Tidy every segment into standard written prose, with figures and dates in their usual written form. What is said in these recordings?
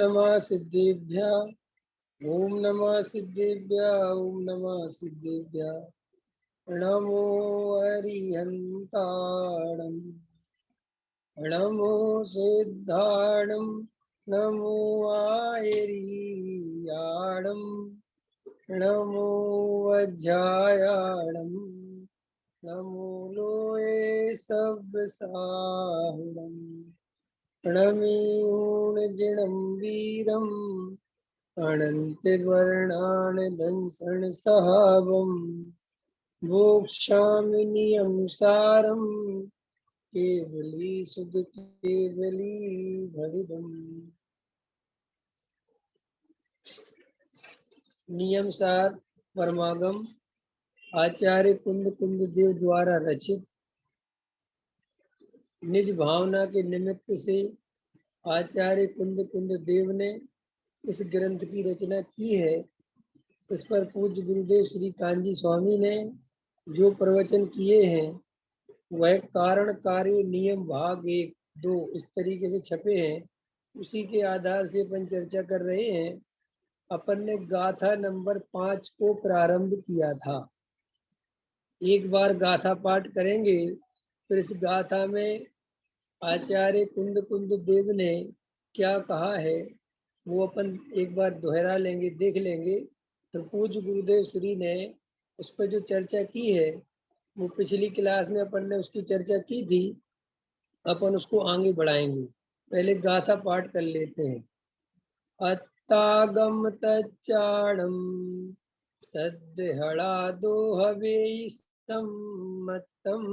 नमः सिद्धेभ्यः। ओम नमः सिद्धेभ्यः। ओम नमः सिद्धेभ्यः। नमो अरिहन्ताणं नमो सिद्धाणं नमो आयर्याणं नमो वज्रायाणं नमो लोये सव्यसाहुणं प्रणमीऊणजिणं वीरम् अनन्तवर्णान् दंसन् सहावम् भोक्ष्यामि नियं सारं केवली सुध केवली भविदम्। नियम सार परमागम आचार्य कुंद कुंद देव द्वारा रचित निज भावना के निमित्त से आचार्य कुंद कुंद देव ने इस ग्रंथ की रचना की है। इस पर पूज्य गुरुदेव श्री कांजी स्वामी ने जो प्रवचन किए हैं वह कारण कार्य नियम भाग 1-2 इस तरीके से छपे हैं। उसी के आधार से अपन चर्चा कर रहे हैं। अपन ने गाथा नंबर 5 को प्रारंभ किया था। एक बार गाथा पाठ करेंगे, फिर इस गाथा में आचार्य कुंद कुंद देव ने क्या कहा है वो अपन एक बार दोहरा लेंगे, देख लेंगे। फिर पूज्य गुरुदेव श्री ने उस पर जो चर्चा की है वो पिछली क्लास में अपन ने उसकी चर्चा की थी, अपन उसको आगे बढ़ाएंगे। पहले गाथा पाठ कर लेते हैं। अत्तागम तच्चाणम सद्हड़ा दोहवे सम्मतम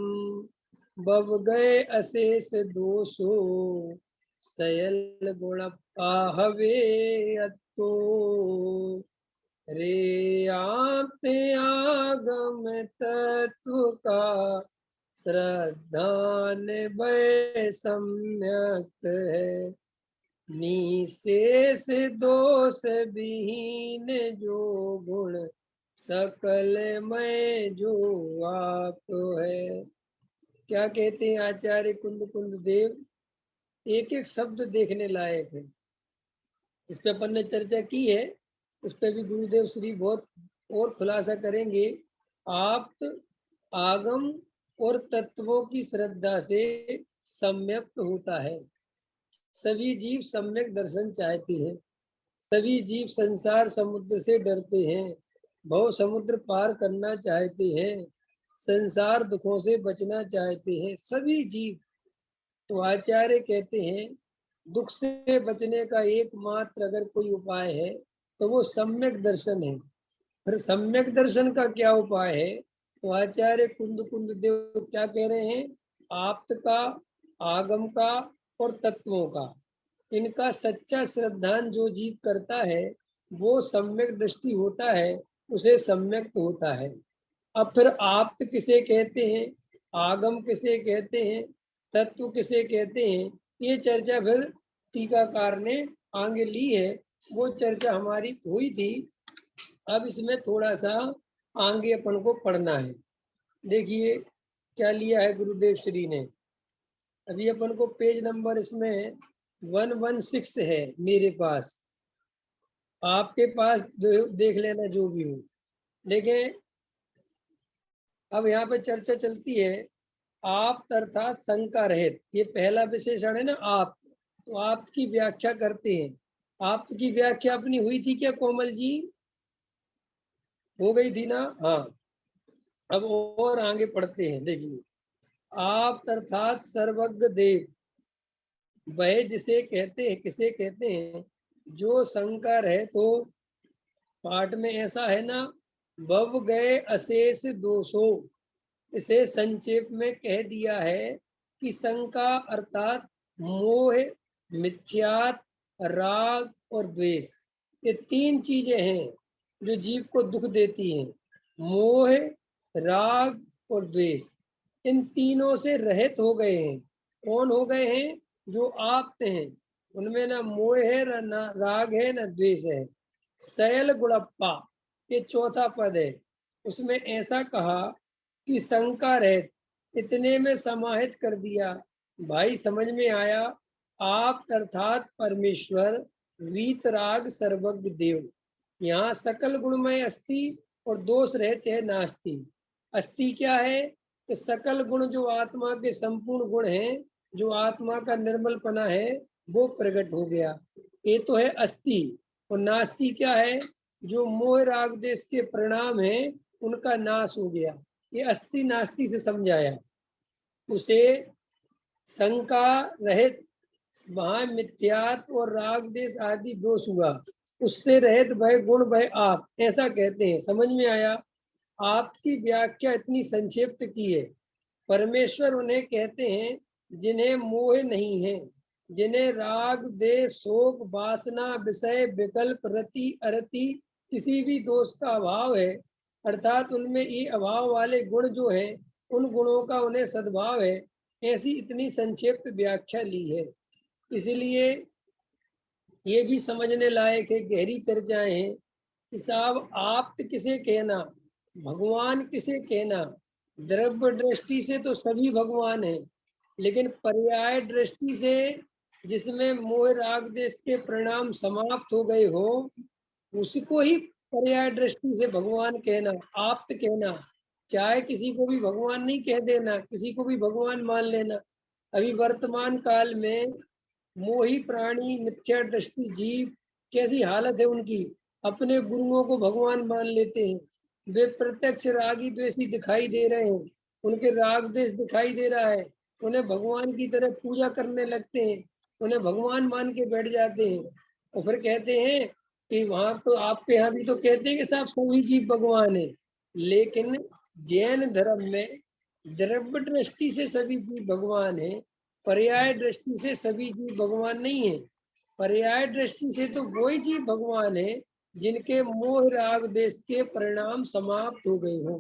बब गए अशेष दोषो सयल गुण पाहवे अत्तो रे आपते आगम तत्व का श्रद्धान भय सम्यक है निशेष दोष विहीन जो गुण सकल में जो आप है। क्या कहते हैं आचार्य कुंद कुंद देव? एक एक शब्द देखने लायक है। इस पे अपन ने चर्चा की है, उस पे भी गुरुदेव श्री बहुत और खुलासा करेंगे। आप्त आगम और तत्वों की श्रद्धा से सम्यक होता है। सभी जीव सम्यक दर्शन चाहते हैं। सभी जीव संसार समुद्र से डरते हैं, भव समुद्र पार करना चाहते हैं, संसार दुखों से बचना चाहते हैं सभी जीव। तो आचार्य कहते हैं दुख से बचने का एकमात्र अगर कोई उपाय है तो वो सम्यक दर्शन है। फिर सम्यक दर्शन का क्या उपाय है? तो आचार्य कुंद कुंद देव क्या कह रहे हैं? आप्त का, आगम का और तत्वों का, इनका सच्चा श्रद्धान जो जीव करता है वो सम्यक दृष्टि होता है, उसे सम्यक होता है। अब फिर आप्त किसे कहते हैं, आगम किसे कहते हैं, तत्व किसे कहते हैं, ये चर्चा फिर टीकाकार ने आगे ली है। वो चर्चा हमारी हुई थी। अब इसमें थोड़ा सा आगे अपन को पढ़ना है। देखिए क्या लिया है गुरुदेव श्री ने। अभी अपन को पेज नंबर इसमें 116 है मेरे पास, आपके पास देख लेना जो भी हो। देखें अब यहाँ पे चर्चा चलती है आप अर्थात शंका रहित, ये पहला विशेषण है ना आप। तो आप की व्याख्या करते हैं। आप की व्याख्या अपनी हुई थी क्या कोमल जी? हो गई थी ना? हाँ। अब और आगे पढ़ते हैं। देखिए आप अर्थात सर्वज्ञ देव, वह जिसे कहते हैं, किसे कहते हैं? जो शंकर है। तो पाठ में ऐसा है ना, बव गए अशेष दोषो, इसे संक्षेप में कह दिया है कि शंका अर्थात मोह, मिथ्यात, राग और द्वेष, ये 3 चीजें हैं जो जीव को दुख देती हैं। मोह, राग और द्वेष, इन तीनों से रहित हो गए हैं। कौन हो गए हैं? जो आप्त हैं, उनमें ना मोह है, ना राग है, ना द्वेष है। सयल गुणप्पा, ये चौथा पद है, उसमें ऐसा कहा कि शंका रहित, इतने में समाहित कर दिया। भाई समझ में आया? आप अर्थात परमेश्वर, वीतराग सर्वज्ञ देव। यहाँ सकल गुणमय अस्ति और दोष रहते हैं नास्ति। अस्ति क्या है कि सकल गुण जो आत्मा के संपूर्ण गुण हैं, जो आत्मा का निर्मलपना है, वो प्रकट हो गया, ये तो है अस्ति। और नास्ति क्या है, जो मोह राग देश के परिणाम है उनका नाश हो गया। ये अस्ति नास्ति से समझाया। उसे शंका रहित वहां मिथ्यात्व और राग देश आदि दोष हुआ, उससे रहित भय गुण भय आप, ऐसा कहते हैं। समझ में आया? आप की व्याख्या इतनी संक्षिप्त की है। परमेश्वर उन्हें कहते हैं जिन्हें मोह नहीं है, जिन्हें राग देश शोक वासना विषय विकल्प रति अरति किसी भी दोष का अभाव है, अर्थात उनमें ये अभाव वाले गुण जो है उन गुणों का उन्हें सद्भाव है, ऐसी इतनी संक्षिप्त व्याख्या ली है। इसलिए ये भी समझने लायक है, गहरी चर्चाएं हैं कि साहब आप्त किसे कहना, भगवान किसे कहना। द्रव्य दृष्टि से तो सभी भगवान हैं, लेकिन पर्याय दृष्टि से जिसमें मोह राग देश के परिणाम समाप्त हो गए हो, उसको ही पर्याय दृष्टि से भगवान कहना, आप्त कहना। चाहे किसी को भी भगवान नहीं कह देना, किसी को भी भगवान मान लेना। अभी वर्तमान काल में मोही प्राणी मिथ्या दृष्टि जीव कैसी हालत है उनकी, अपने गुरुओं को भगवान मान लेते हैं। वे प्रत्यक्ष रागी द्वेषी दिखाई दे रहे हैं, उनके राग द्वेष दिखाई दे रहा है, उन्हें भगवान की तरह पूजा करने लगते हैं, उन्हें भगवान मान के बैठ जाते हैं। और फिर कहते हैं कि वहां तो आपके यहाँ भी तो कहते हैं कि साहब सभी जीव भगवान है, लेकिन जैन धर्म में द्रव्य दृष्टि से सभी जीव भगवान है, पर्याय दृष्टि से सभी जीव भगवान नहीं है। पर्याय दृष्टि से तो वही जीव भगवान है जिनके मोह राग देश के परिणाम समाप्त हो गए हो।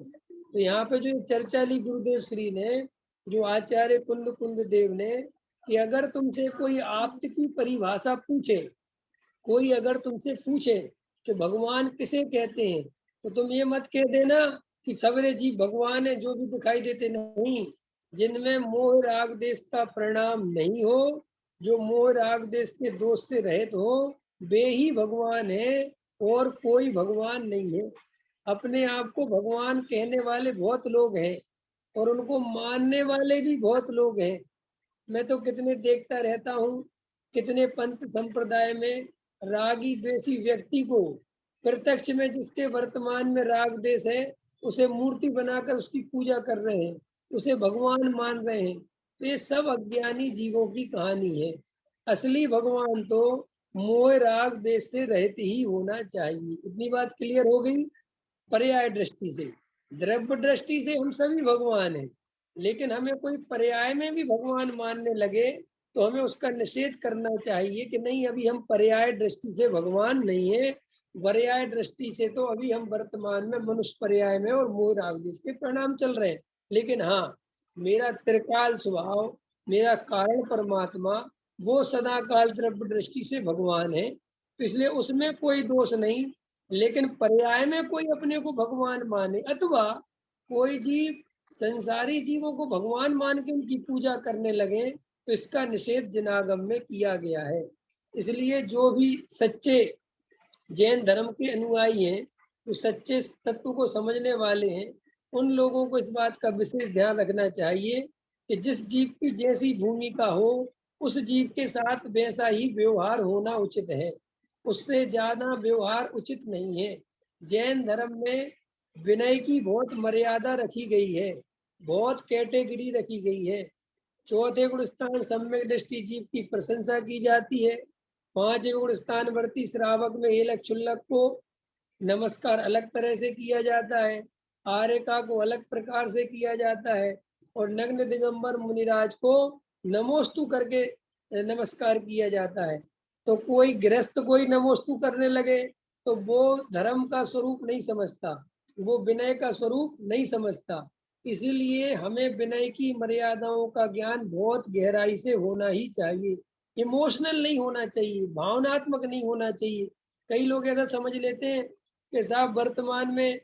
तो यहाँ पे जो चर्चा ली गुरुदेव श्री ने, जो आचार्य कुंद कुंद देव ने, कि अगर तुमसे कोई आप्त की परिभाषा पूछे, कोई अगर तुमसे पूछे कि भगवान किसे कहते हैं, तो तुम ये मत कह देना कि सवरे जीव भगवान है जो भी दिखाई देते, नहीं। जिनमें मोह राग देश का परिणाम नहीं हो, जो मोह राग देश के दोष से रहित हो, वे ही भगवान है, और कोई भगवान नहीं है। अपने आप को भगवान कहने वाले बहुत लोग हैं, और उनको मानने वाले भी बहुत लोग हैं। मैं तो कितने देखता रहता हूँ, कितने पंथ संप्रदाय में रागी द्वेषी व्यक्ति को प्रत्यक्ष में जिसके वर्तमान में राग देश है, उसे मूर्ति बनाकर उसकी पूजा कर रहे हैं, उसे भगवान मान रहे हैं। तो ये सब अज्ञानी जीवों की कहानी है। असली भगवान तो मोह राग देश से रहित ही होना चाहिए। इतनी बात क्लियर हो गई। पर्याय दृष्टि से, द्रव्य दृष्टि से हम सभी भगवान हैं, लेकिन हमें कोई पर्याय में भी भगवान मानने लगे तो हमें उसका निषेध करना चाहिए कि नहीं, अभी हम पर्याय दृष्टि से भगवान नहीं है। पर्याय दृष्टि से तो अभी हम वर्तमान में मनुष्य पर्याय में और मोह राग देश के परिणाम चल रहे हैं। लेकिन हाँ, मेरा त्रिकाल स्वभाव, मेरा कारण परमात्मा, वो सदा काल द्रव्य दृष्टि से भगवान है, तो इसलिए उसमें कोई दोष नहीं। लेकिन पर्याय में कोई अपने को भगवान माने, अथवा कोई जीव संसारी जीवों को भगवान मान के उनकी पूजा करने लगे, तो इसका निषेध जिनागम में किया गया है। इसलिए जो भी सच्चे जैन धर्म के अनुयायी हैं, जो सच्चे तत्व को समझने वाले हैं, उन लोगों को इस बात का विशेष ध्यान रखना चाहिए कि जिस जीव की जैसी भूमिका हो, उस जीव के साथ वैसा ही व्यवहार होना उचित है, उससे ज्यादा व्यवहार उचित नहीं है। जैन धर्म में विनय की बहुत मर्यादा रखी गई है, बहुत कैटेगरी रखी गई है। चौथे गुण स्थान सम्यक दृष्टि जीव की प्रशंसा की जाती है। पांचवें गुण स्थान वर्ती श्रावक में हेलक क्षुल्लक को नमस्कार अलग तरह से किया जाता है, आर्यका को अलग प्रकार से किया जाता है, और नग्न दिगंबर मुनिराज को नमोस्तु करके नमस्कार किया जाता है। तो कोई गृहस्थ कोई नमोस्तु करने लगे तो वो धर्म का स्वरूप नहीं समझता, वो विनय का स्वरूप नहीं समझता। इसीलिए हमें विनय की मर्यादाओं का ज्ञान बहुत गहराई से होना ही चाहिए। इमोशनल नहीं होना चाहिए, भावनात्मक नहीं होना चाहिए। कई लोग ऐसा समझ लेते हैं कि साहब वर्तमान में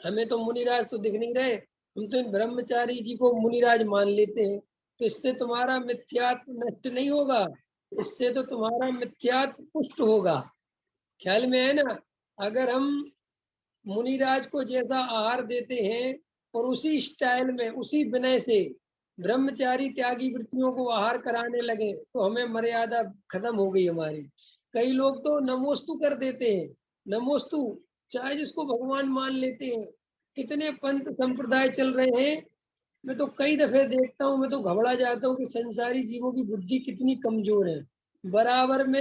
हमें तो मुनिराज तो दिख नहीं रहे, हम तो इन ब्रह्मचारी जी को मुनिराज मान लेते हैं, तो इससे तुम्हारा मिथ्यात्व नष्ट नहीं होगा। इससे तो तुम्हारा मिथ्यात्व पुष्ट होगा। ख्याल में है ना? अगर हम मुनिराज को जैसा आहार देते हैं और उसी स्टाइल में, उसी विनय से ब्रह्मचारी त्यागी वृत्तियों को आहार कराने लगे तो हमें मर्यादा खत्म हो गई हमारी। कई लोग तो नमोस्तु कर देते हैं, नमोस्तु, चाहे जिसको भगवान मान लेते हैं। कितने पंथ संप्रदाय चल रहे हैं। मैं तो कई दफे देखता हूँ, मैं तो घबरा जाता हूँ कि संसारी जीवों की बुद्धि कितनी कमजोर है। बराबर में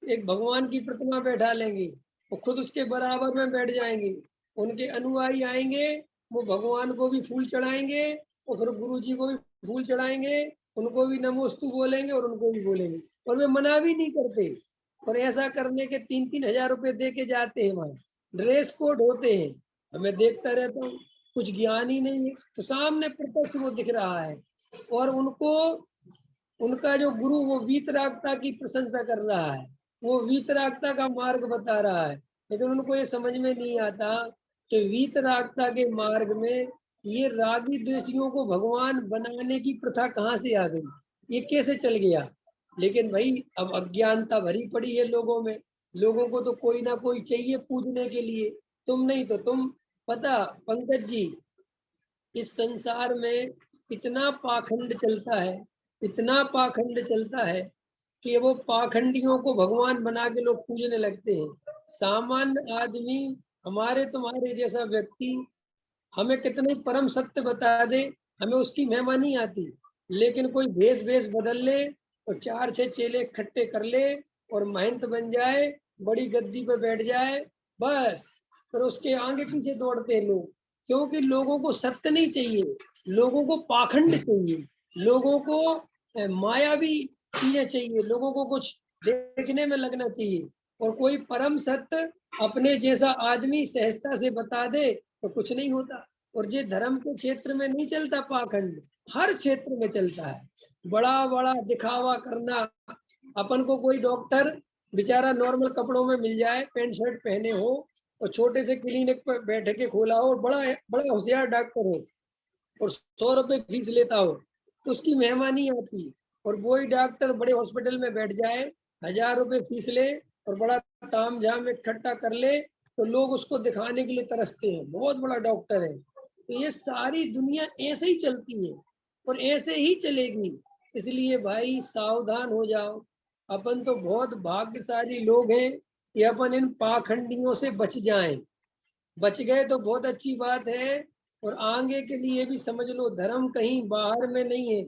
एक भगवान की प्रतिमा बैठा लेंगे, वो खुद उसके बराबर में बैठ जाएंगे, उनके अनुयायी आएंगे, वो भगवान को भी फूल चढ़ाएंगे और फिर गुरु जी को भी फूल चढ़ाएंगे, उनको भी नमोस्तु बोलेंगे और उनको भी बोलेंगे, और वे मना भी नहीं करते। और ऐसा करने के 3-3 हजार रुपए दे के जाते हैं वहां, ड्रेस कोड होते हैं। हमें देखता रहता हूँ, कुछ ज्ञान ही नहीं है, तो सामने प्रत्यक्ष वो दिख रहा है। और उनको, उनका जो गुरु वो वीतरागता की प्रशंसा कर रहा है, वो वीतरागता का मार्ग बता रहा है, लेकिन उनको ये समझ में नहीं आता कि वीतरागता के मार्ग में ये रागी द्वेषियों को भगवान बनाने की प्रथा कहाँ से आ गई, ये कैसे चल गया। लेकिन भाई अब अज्ञानता भरी पड़ी है लोगों में, लोगों को तो कोई ना कोई चाहिए पूजने के लिए, तुम नहीं तो तुम। पता पंकज जी, इस संसार में इतना पाखंड चलता है, इतना पाखंड चलता है कि वो पाखंडियों को भगवान बना के लोग पूजने लगते हैं। सामान्य आदमी, हमारे तुम्हारे जैसा व्यक्ति, हमें कितने परम सत्य बता दे, हमें उसकी महिमा नहीं आती। लेकिन कोई भेष भेष बदल ले और 4-6 चेले इकट्ठे कर ले और महंत बन जाए, बड़ी गद्दी पे बैठ जाए, बस फिर उसके आगे पीछे दौड़ते हैं लोग। क्योंकि लोगों को सत्य नहीं चाहिए, लोगों को पाखंड चाहिए, लोगों को मायावी चीजें चाहिए, लोगों को कुछ देखने में लगना चाहिए। और कोई परम सत्य अपने जैसा आदमी सहजता से बता दे तो कुछ नहीं होता। और ये धर्म के क्षेत्र में नहीं चलता पाखंड, हर क्षेत्र में चलता है। बड़ा बड़ा दिखावा करना, अपन को कोई डॉक्टर बेचारा नॉर्मल कपड़ों में मिल जाए, पैंट शर्ट पहने हो और छोटे से क्लिनिक पर बैठ के खोला हो और बड़ा बड़ा होशियार डॉक्टर हो और 100 रुपए फीस लेता हो, तो उसकी महिमा नहीं आती। और वही डॉक्टर बड़े हॉस्पिटल में बैठ जाए, 1000 रुपए फीस ले और बड़ा ताम झाम इकट्ठा कर ले, तो लोग उसको दिखाने के लिए तरसते हैं, बहुत बड़ा डॉक्टर है। तो ये सारी दुनिया ऐसे ही चलती है और ऐसे ही चलेगी। इसलिए भाई सावधान हो जाओ। अपन तो बहुत भाग्यशाली लोग हैं कि अपन इन पाखंडियों से बच जाएं। बच गए तो बहुत अच्छी बात है। और आगे के लिए भी समझ लो, धर्म कहीं बाहर में नहीं है,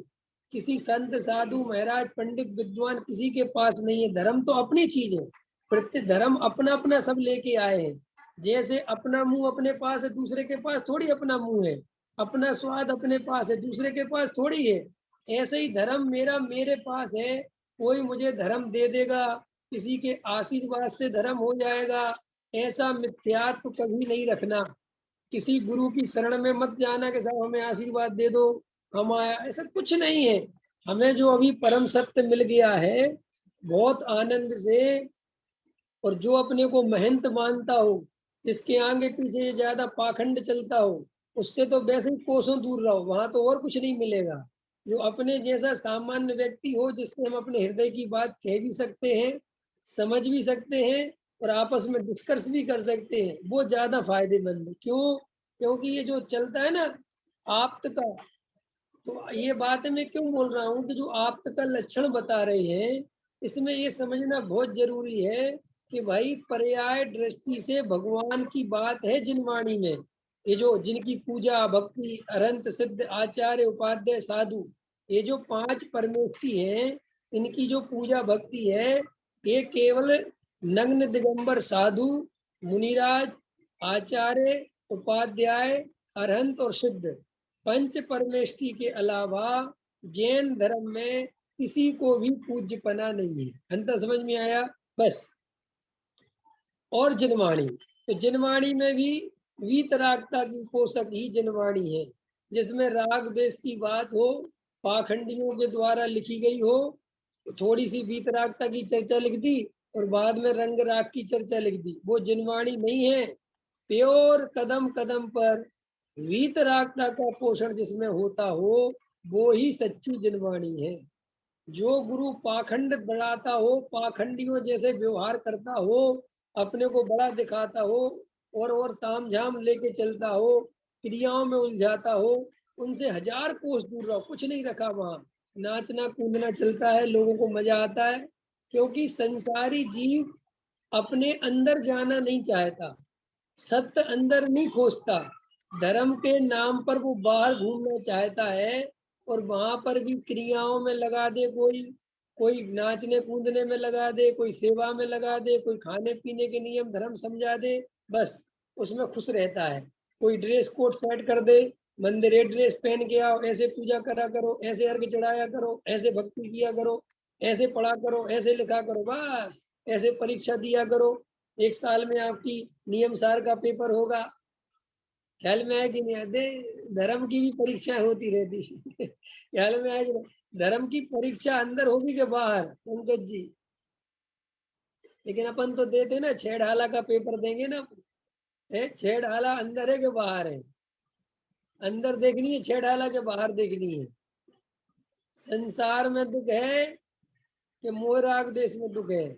किसी संत साधु महाराज पंडित विद्वान किसी के पास नहीं है। धर्म तो अपनी चीज है, प्रत्येक धर्म अपना अपना सब लेके आए हैं। जैसे अपना मुंह अपने पास है, दूसरे के पास थोड़ी अपना मुंह है। अपना स्वाद अपने पास है, दूसरे के पास थोड़ी है। ऐसे ही धर्म मेरा मेरे पास है, कोई मुझे धर्म दे देगा, किसी के आशीर्वाद से धर्म हो जाएगा, ऐसा मिथ्यात्व कभी नहीं रखना। किसी गुरु की शरण में मत जाना कि साहब हमें आशीर्वाद दे दो, हम आया, ऐसा कुछ नहीं है। हमें जो अभी परम सत्य मिल गया है बहुत आनंद से, और जो अपने को महंत मानता हो, जिसके आगे पीछे ज्यादा पाखंड चलता हो, उससे तो वैसे ही कोसों दूर रहो, वहां तो और कुछ नहीं मिलेगा। जो अपने जैसा सामान्य व्यक्ति हो, जिससे हम अपने हृदय की बात कह भी सकते हैं, समझ भी सकते हैं और आपस में डिस्कस भी कर सकते हैं, वो ज्यादा फायदेमंद है। क्यों? क्योंकि ये जो चलता है ना आप्त का, तो ये बात मैं क्यों बोल रहा हूँ कि जो आप्त का लक्षण बता रहे हैं, इसमें ये समझना बहुत जरूरी है कि भाई पर्याय दृष्टि से भगवान की बात है जिनवाणी में। ये जो जिनकी पूजा भक्ति अरंत सिद्ध आचार्य उपाध्याय साधु, ये जो 5 परमेष्टि हैं, इनकी जो पूजा भक्ति है, ये केवल नग्न दिगंबर साधु, मुनिराज, आचार्य, उपाध्याय, अरहंत और सिद्ध, पंच परमेष्टि के अलावा जैन धर्म में किसी को भी पूज्यपना नहीं है। अंतर समझ में आया? बस। और जिनवाणी, तो जिनवाणी में भी वीतरागता की पोषक ही जिनवाणी है, जिसमें राग देश की बात हो, पाखंडियों के द्वारा लिखी गई हो, थोड़ी सी वीतरागता की चर्चा लिख दी और बाद में रंग राग की चर्चा लिख दी, वो जिनवाणी नहीं है। प्योर कदम कदम पर वीतरागता का पोषण जिसमें होता हो, वो ही सच्ची जिनवाणी है। जो गुरु पाखंड बढ़ाता हो, पाखंडियों जैसे व्यवहार करता हो, अपने को बड़ा दिखाता हो और तामझाम लेके चलता हो, क्रियाओं में उलझाता हो, उनसे 1000 कोस दूर रहो। कुछ नहीं रखा वहां, नाचना कूदना चलता है, लोगों को मजा आता है, क्योंकि संसारी जीव अपने अंदर जाना नहीं चाहता, सत्य अंदर नहीं खोजता। धर्म के नाम पर वो बाहर घूमना चाहता है, और वहां पर भी क्रियाओं में लगा दे, कोई नाचने कूदने में लगा दे, कोई सेवा में लगा दे, कोई खाने पीने के नियम धर्म समझा दे, बस उसमें खुश रहता है। कोई ड्रेस कोड सेट कर दे, मंदिर ड्रेस पहन के आओ, ऐसे पूजा करा करो, ऐसे अर्घ चढ़ाया करो, ऐसे भक्ति किया करो, ऐसे पढ़ा करो, ऐसे लिखा करो, बस ऐसे परीक्षा दिया करो, 1 साल में आपकी नियम सार का पेपर होगा। ख्याल में आया कि नहीं आते? धर्म की भी परीक्षा होती रहती ख्याल में आया? धर्म की परीक्षा अंदर होगी कि बाहर, पंकज जी? लेकिन अपन तो देते ना, छेड़हाला का पेपर देंगे ना। छेड़हाला अंदर है कि बाहर है? अंदर देखनी है छेड़हाला के बाहर देखनी है? संसार में दुख है कि मोहराग देश में दुख है?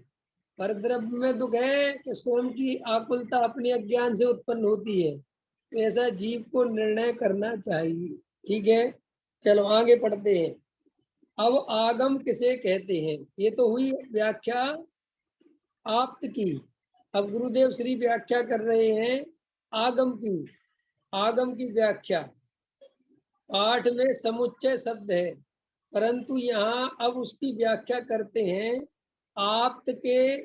परद्रव्य में दुख है कि स्वयं की आकुलता अपने अज्ञान से उत्पन्न होती है? तो ऐसा जीव को निर्णय करना चाहिए। ठीक है, चलो आगे पढ़ते हैं। अब आगम किसे कहते हैं? ये तो हुई व्याख्या आप्त की। अब गुरुदेव श्री व्याख्या कर रहे हैं आगम की। आगम की व्याख्या पाठ में समुच्चय शब्द है, परंतु यहाँ अब उसकी व्याख्या करते हैं। आप्त के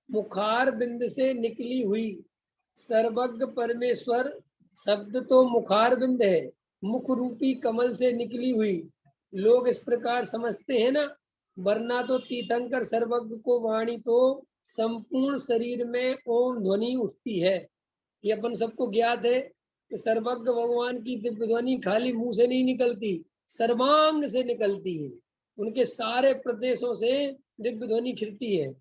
मुखार बिंद से निकली हुई सर्वज्ञ परमेश्वर। शब्द तो मुखार बिंद है, मुख रूपी कमल से निकली हुई। लोग इस प्रकार समझते हैं ना, वरना तो तीर्थंकर सर्वज्ञ को वाणी तो संपूर्ण शरीर में ओम ध्वनि उठती है। ये अपन सबको ज्ञात है कि सर्वज्ञ भगवान की दिव्य ध्वनि खाली मुंह से नहीं निकलती, सर्वांग से निकलती है। उनके सारे प्रदेशों से दिव्य ध्वनि खिलती है,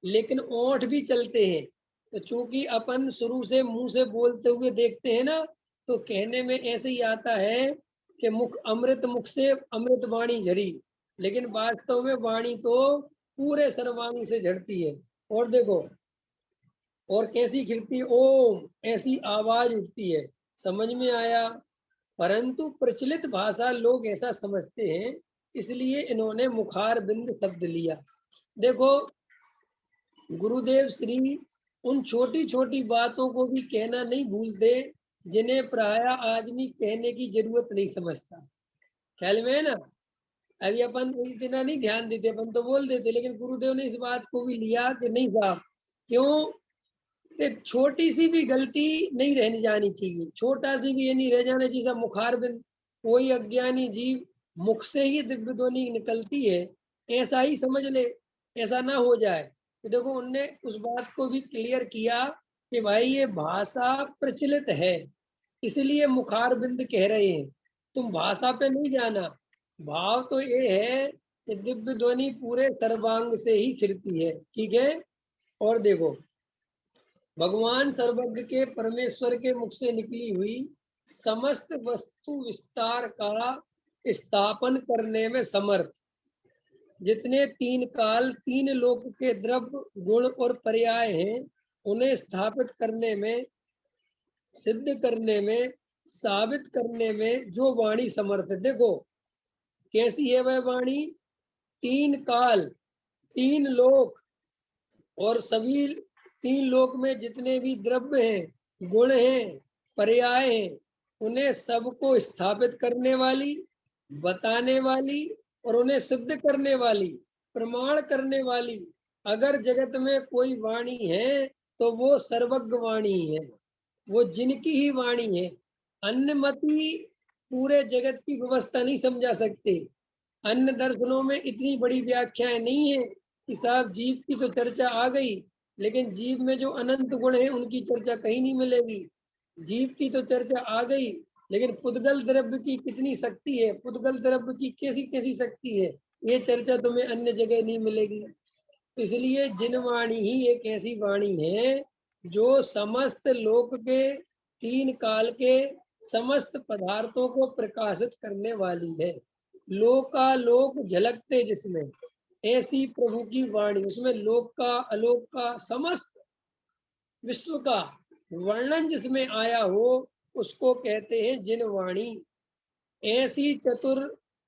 लेकिन ओंठ भी चलते हैं। तो चूंकि अपन शुरू से मुंह से बोलते हुए देखते हैं ना, तो कहने में ऐसे ही आता है कि मुख अमृत, मुख से अमृत वाणी झरी, लेकिन वास्तव में वाणी तो पूरे सर्वांग से झड़ती है। और देखो, और कैसी खिलती, ओम ऐसी आवाज उठती है। समझ में आया? परंतु प्रचलित भाषा लोग ऐसा समझते हैं, इसलिए इन्होंने मुखार बिंद शब्द लिया। देखो, गुरुदेव श्री उन छोटी छोटी बातों को भी कहना नहीं भूलते, जिन्हें प्राय आदमी कहने की जरूरत नहीं समझता। ख्याल में है ना? अभी अपन इतना नहीं ध्यान देते, अपन तो बोल देते, लेकिन गुरुदेव ने इस बात को भी लिया कि नहीं साहब, क्यों? एक छोटी सी भी गलती नहीं रहनी जानी चाहिए, छोटा सी भी ये नहीं रह जाना चाहिए। मुखार बिंद, कोई अज्ञानी जीव मुख से ही दिव्य ध्वनि निकलती है, ऐसा ही समझ ले, ऐसा ना हो जाए। तो देखो, उनने उस बात को भी क्लियर किया कि भाई ये भाषा प्रचलित है, इसलिए मुखार बिंद कह रहे हैं। तुम भाषा पे नहीं जाना, भाव तो ये है कि दिव्य ध्वनि पूरे सर्वांग से ही खिलती है। ठीक है, और देखो, भगवान सर्वज्ञ के परमेश्वर के मुख से निकली हुई समस्त वस्तु विस्तार का स्थापन करने में समर्थ, जितने 3 काल 3 लोक के द्रव्य गुण और पर्याय हैं, उन्हें स्थापित करने में, सिद्ध करने में, साबित करने में जो वाणी समर्थ है। देखो कैसी है वह वाणी? 3 काल, 3 लोक, और सभी 3 लोक में जितने भी द्रव्य हैं, गुण हैं, पर्याय हैं, उन्हें सबको स्थापित करने वाली, बताने वाली, और उन्हें सिद्ध करने वाली, प्रमाण करने वाली अगर जगत में कोई वाणी है, तो वो सर्वज्ञ वाणी है, वो जिनकी ही वाणी है। अन्य मती पूरे जगत की व्यवस्था नहीं समझा सकते। अन्य दर्शनों में इतनी बड़ी व्याख्याएं नहीं है कि साहब जीव की तो चर्चा आ गई, लेकिन जीव में जो अनंत गुण है उनकी चर्चा कहीं नहीं मिलेगी। जीव की तो चर्चा आ गई, लेकिन पुद्गल द्रव्य की कितनी शक्ति है, पुद्गल द्रव्य की कैसी कैसी शक्ति है, ये चर्चा तुम्हें अन्य जगह नहीं मिलेगी। इसलिए जिन वाणी ही एक ऐसी वाणी है जो समस्त लोक के 3 काल के समस्त पदार्थों को प्रकाशित करने वाली है। लोकालोक झलकते जिसमें, ऐसी प्रभु की वाणी, उसमें लोक का अलोक का समस्त विश्व का वर्णन जिसमें आया हो उसको कहते हैं जिन वाणी। ऐसी चतुर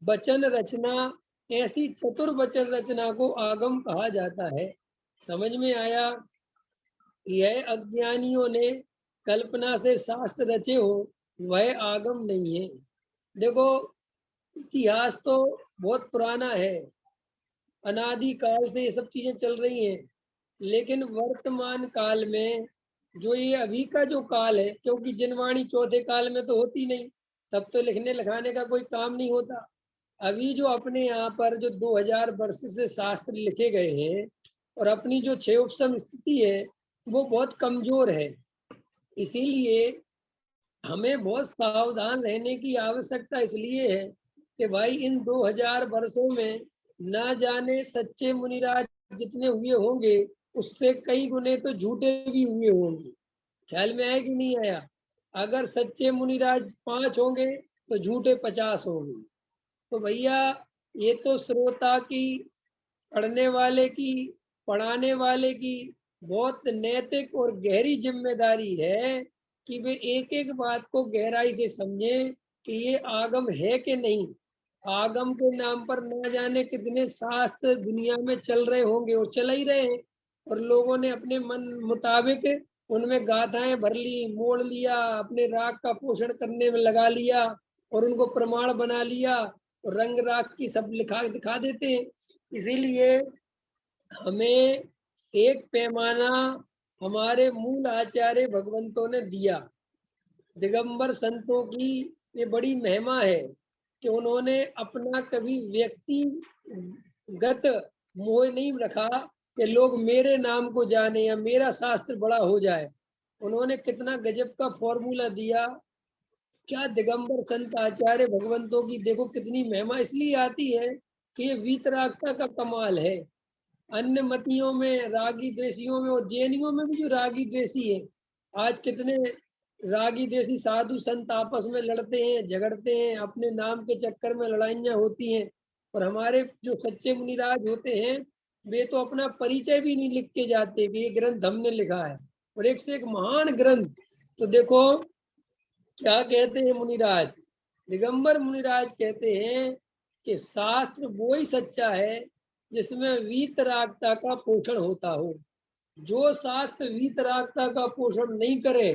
वचन रचना, ऐसी चतुर वचन रचना को आगम कहा जाता है। समझ में आया? यह अज्ञानियों ने कल्पना से शास्त्र रचे हो, वह आगम नहीं है। देखो, इतिहास तो बहुत पुराना है, अनादि काल से ये सब चीजें चल रही हैं, लेकिन वर्तमान काल में जो ये अभी का जो काल है, क्योंकि जिनवाणी चौथे काल में तो होती नहीं, तब तो लिखने लिखाने का कोई काम नहीं होता। अभी जो अपने यहाँ पर जो 2000 वर्ष से शास्त्र लिखे गए हैं और अपनी जो छह उपसम स्थिति है वो बहुत कमजोर है, इसीलिए हमें बहुत सावधान रहने की आवश्यकता इसलिए है कि भाई इन 2000 वर्षों में ना जाने सच्चे मुनिराज जितने हुए होंगे उससे कई गुने तो झूठे भी हुए होंगे। ख्याल में आया कि नहीं आया? अगर सच्चे मुनिराज 5 होंगे तो झूठे 50 होंगे। तो भैया ये तो श्रोता की, पढ़ने वाले की, पढ़ाने वाले की बहुत नैतिक और गहरी जिम्मेदारी है कि वे एक एक बात को गहराई से समझे कि ये आगम है कि नहीं। आगम के नाम पर न जाने कितने शास्त्र दुनिया में चल रहे होंगे और चल ही रहे हैं, और लोगों ने अपने मन मुताबिक उनमें गाथाएं भर ली, मोड़ लिया, अपने राग का पोषण करने में लगा लिया और उनको प्रमाण बना लिया और रंग राग की सब लिखा दिखा देते हैं। इसीलिए हमें एक पैमाना हमारे मूल आचार्य भगवंतों ने दिया। दिगंबर संतों की ये बड़ी महिमा है कि उन्होंने अपना कभी व्यक्तिगत मोह नहीं रखा कि लोग मेरे नाम को जाने या मेरा शास्त्र बड़ा हो जाए। उन्होंने कितना गजब का फॉर्मूला दिया। क्या दिगंबर संत आचार्य भगवंतों की देखो कितनी महिमा इसलिए आती है कि ये वीतरागता का कमाल है। अन्य मतियों में, रागी द्वेषियों में और जैनियों में भी जो रागी द्वेषी है, आज कितने रागी देशी साधु संत आपस में लड़ते हैं, झगड़ते हैं, अपने नाम के चक्कर में लड़ाइयाँ होती हैं। और हमारे जो सच्चे मुनिराज होते हैं वे तो अपना परिचय भी नहीं लिख के जाते कि ये ग्रंथ हमने लिखा है, और एक से एक महान ग्रंथ। तो देखो क्या कहते हैं मुनिराज, दिगंबर मुनिराज कहते हैं कि शास्त्र वो ही सच्चा है जिसमें वीतरागता का पोषण होता हो। जो शास्त्र वीतरागता का पोषण नहीं करे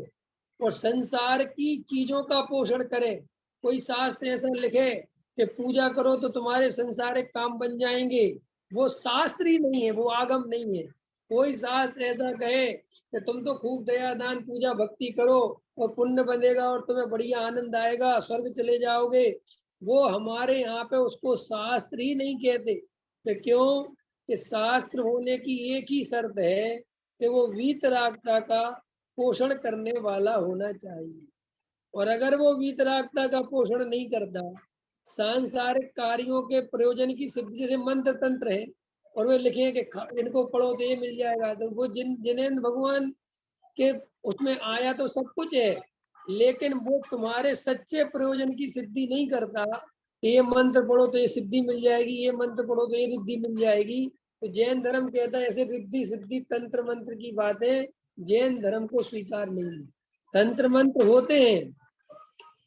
और संसार की चीजों का पोषण करे, कोई शास्त्र ऐसा लिखे कि पूजा करो तो तुम्हारे संसारिक काम बन जाएंगे, वो शास्त्र ही नहीं है, वो आगम नहीं है। कोई शास्त्र ऐसा कहे कि तुम तो खूब दया दान पूजा भक्ति करो और पुण्य बनेगा और तुम्हें बढ़िया आनंद आएगा, स्वर्ग चले जाओगे, वो हमारे यहाँ पे उसको शास्त्र ही नहीं कहते। तो क्यों? कि शास्त्र होने की एक ही शर्त है कि वो वीतरागता का पोषण करने वाला होना चाहिए। और अगर वो वीतरागता का पोषण नहीं करता, सांसारिक कार्यों के प्रयोजन की सिद्धि, जैसे मंत्र तंत्र है और वे लिखे कि इनको पढ़ो तो ये मिल जाएगा, तो वो जिनेंद्र भगवान के उसमें आया तो सब कुछ है, लेकिन वो तुम्हारे सच्चे प्रयोजन की सिद्धि नहीं करता। ये मंत्र पढ़ो तो ये सिद्धि मिल जाएगी, ये मंत्र पढ़ो तो ये रिद्धि मिल जाएगी। तो जैन धर्म कहता है ऐसे रिद्धि सिद्धि तंत्र मंत्र की बातें जैन धर्म को स्वीकार नहीं है। तंत्र मंत्र होते हैं,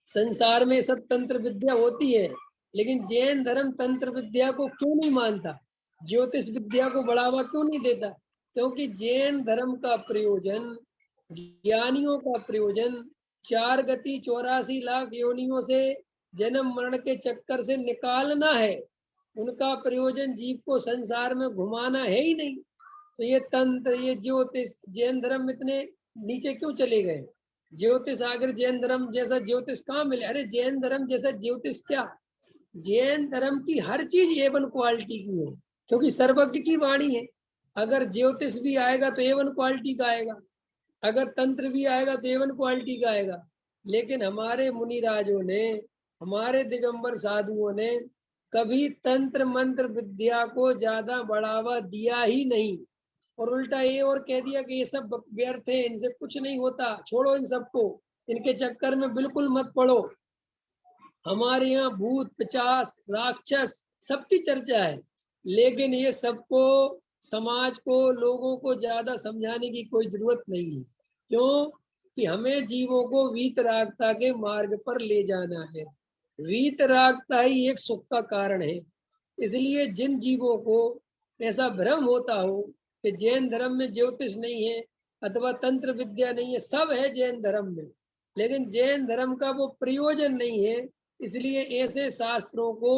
संसार में सब तंत्र विद्या होती है, लेकिन जैन धर्म तंत्र विद्या को क्यों नहीं मानता, ज्योतिष विद्या को बढ़ावा क्यों नहीं देता? क्योंकि जैन धर्म का प्रयोजन, ज्ञानियों का प्रयोजन 4 गति 84 लाख योनियों से जन्म मरण के चक्कर से निकालना है। उनका प्रयोजन जीव को संसार में घुमाना है ही नहीं। तो ये तंत्र, ये ज्योतिष, जैन धर्म इतने नीचे क्यों चले गए? ज्योतिष आगर जैन धर्म जैसा ज्योतिष कहाँ मिले? अरे जैन धर्म जैसा ज्योतिष क्या, जैन धर्म की हर चीज A1 क्वालिटी की है, क्योंकि सर्वज्ञ की वाणी है। अगर ज्योतिष भी आएगा तो A1 क्वालिटी का आएगा, अगर तंत्र भी आएगा तो A1 क्वालिटी का आएगा। लेकिन हमारे मुनिराजों ने, हमारे दिगंबर साधुओं ने कभी तंत्र मंत्र विद्या को ज्यादा बढ़ावा दिया ही नहीं, और उल्टा ये और कह दिया कि ये सब व्यर्थ है, इनसे कुछ नहीं होता, छोड़ो इन सबको, इनके चक्कर में बिल्कुल मत पड़ो। हमारे यहाँ भूत पिशाच राक्षस सबकी चर्चा है, लेकिन ये सबको समाज को लोगों को ज्यादा समझाने की कोई जरूरत नहीं है। क्यों? कि हमें जीवों को वीतरागता के मार्ग पर ले जाना है। वीतरागता ही एक सुख का कारण है। इसलिए जिन जीवों को ऐसा भ्रम होता हो कि जैन धर्म में ज्योतिष नहीं है अथवा तंत्र विद्या नहीं है, सब है जैन धर्म में, लेकिन जैन धर्म का वो प्रयोजन नहीं है, इसलिए ऐसे शास्त्रों को